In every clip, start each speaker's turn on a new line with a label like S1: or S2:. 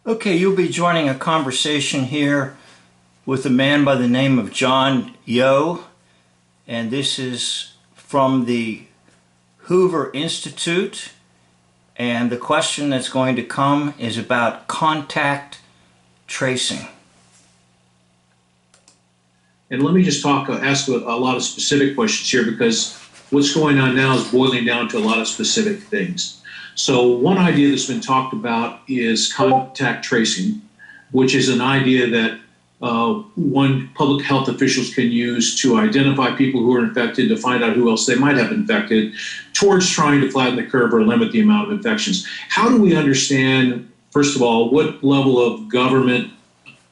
S1: Okay, you'll be joining a conversation here with a man by the name of John Yo, and this is from the Hoover Institute, and the question that's going to come is about contact tracing.
S2: And let me just ask a lot of specific questions here, because what's going on now is boiling down to a lot of specific things. So one idea that's been talked about is contact tracing, which is an idea that public health officials can use to identify people who are infected, to find out who else they might have infected, towards trying to flatten the curve or limit the amount of infections. How do we understand, first of all, what level of government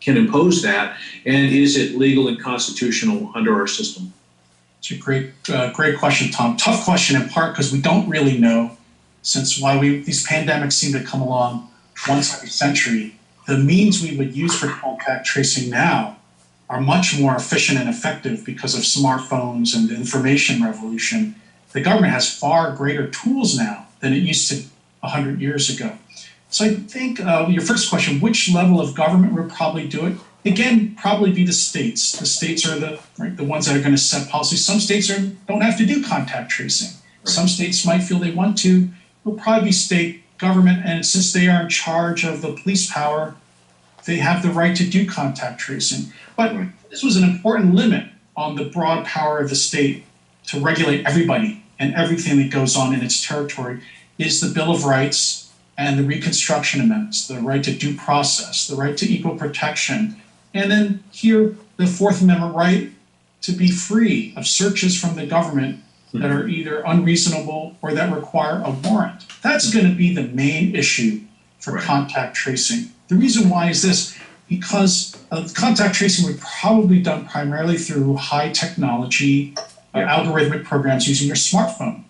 S2: can impose that, and is it legal and constitutional under our system?
S3: It's a great question, Tom. Tough question in part because we don't really know, since these pandemics seem to come along once every century. The means we would use for contact tracing now are much more efficient and effective because of smartphones and the information revolution. The government has far greater tools now than it used to 100 years ago. So I think your first question, which level of government would probably do it? Again, probably be the states. The states are the ones that are going to set policy. Some states don't have to do contact tracing. Right. Some states might feel they want to. It will probably be state government, and since they are in charge of the police power, they have the right to do contact tracing. But this was an important limit on the broad power of the state to regulate everybody and everything that goes on in its territory is the Bill of Rights and the Reconstruction Amendments, the right to due process, the right to equal protection, and then here, the Fourth Amendment right to be free of searches from the government that are either unreasonable or that require a warrant. That's going to be the main issue for contact tracing. The reason why is this, because contact tracing would probably be done primarily through high technology algorithmic programs using your smartphone.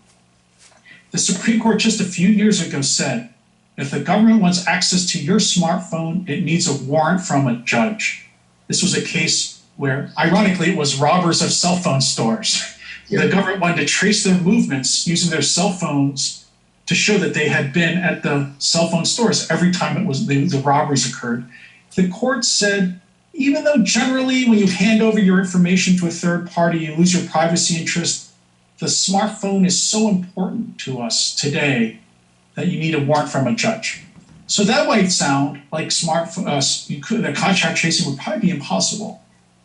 S3: The Supreme Court just a few years ago said, if the government wants access to your smartphone, it needs a warrant from a judge. This was a case where, ironically, it was robbers of cell phone stores. The government wanted to trace their movements using their cell phones to show that they had been at the cell phone stores every time the robberies occurred. The court said, even though generally when you hand over your information to a third party, you lose your privacy interest, the smartphone is so important to us today that you need a warrant from a judge. So that might sound like the contact tracing would probably be impossible.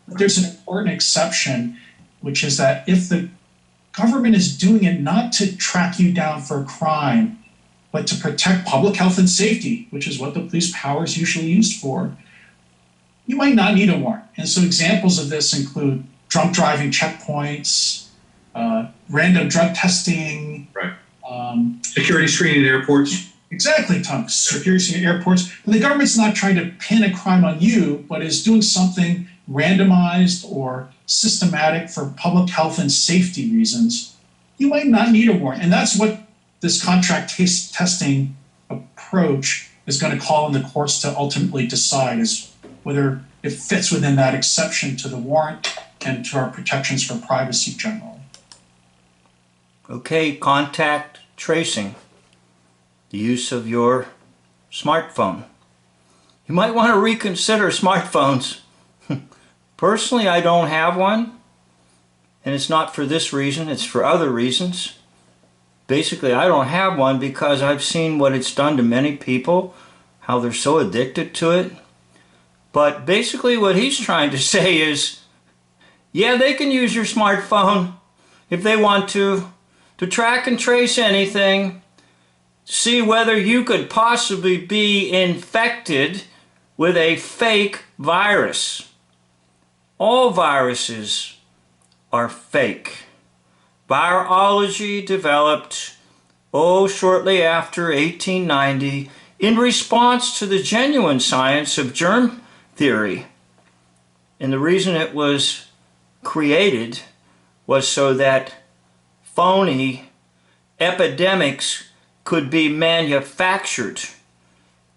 S3: But there's an important exception, which is that if the government is doing it not to track you down for a crime, but to protect public health and safety, which is what the police power is usually used for, you might not need a warrant. And so examples of this include drunk driving checkpoints, random drug testing.
S2: Right. Security screening at airports.
S3: Exactly, Tom. Security screening at airports. And the government's not trying to pin a crime on you, but is doing something randomized or systematic for public health and safety reasons. You might not need a warrant. And that's what this contract testing approach is going to call on the courts to ultimately decide, is whether it fits within that exception to the warrant and to our protections for privacy generally.
S1: Okay, contact tracing, the use of your smartphone. You might want to reconsider smartphones. Personally, I don't have one, and it's not for this reason, it's for other reasons. Basically, I don't have one because I've seen what it's done to many people, how they're so addicted to it. But basically what he's trying to say is, yeah, they can use your smartphone if they want to track and trace anything, see whether you could possibly be infected with a fake virus. All viruses are fake. Virology developed, shortly after 1890 in response to the genuine science of germ theory. And the reason it was created was so that phony epidemics could be manufactured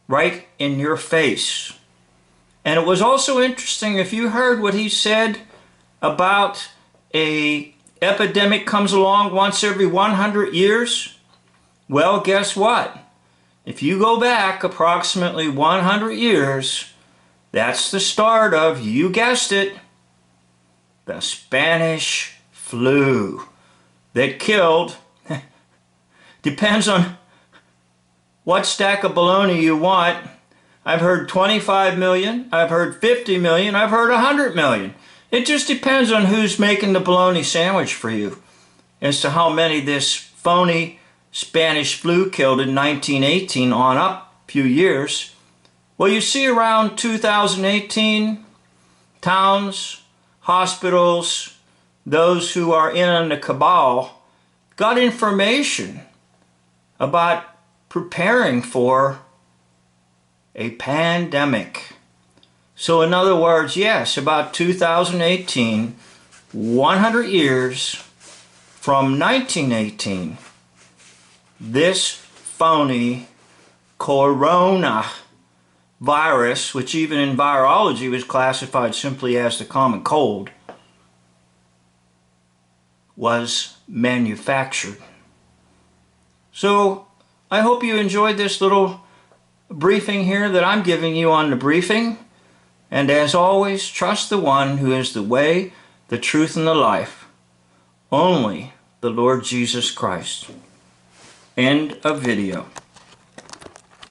S1: right in your face. And it was also interesting, if you heard what he said about a epidemic comes along once every 100 years, well, guess what? if you go back approximately 100 years, that's the start of, you guessed it, the Spanish flu that killed, depends on what stack of baloney you want. I've heard 25 million, I've heard 50 million, I've heard 100 million. It just depends on who's making the bologna sandwich for you as to how many this phony Spanish flu killed in 1918 on up a few years. Well, you see around 2018, towns, hospitals, those who are in on the cabal got information about preparing for a pandemic. So in other words, yes, about 2018, 100 years from 1918, this phony corona virus, which even in virology was classified simply as the common cold, was manufactured. So I hope you enjoyed this little briefing here that I'm giving you on the briefing. And as always, trust the one who is the way, the truth, and the life. Only the Lord Jesus Christ. End of video.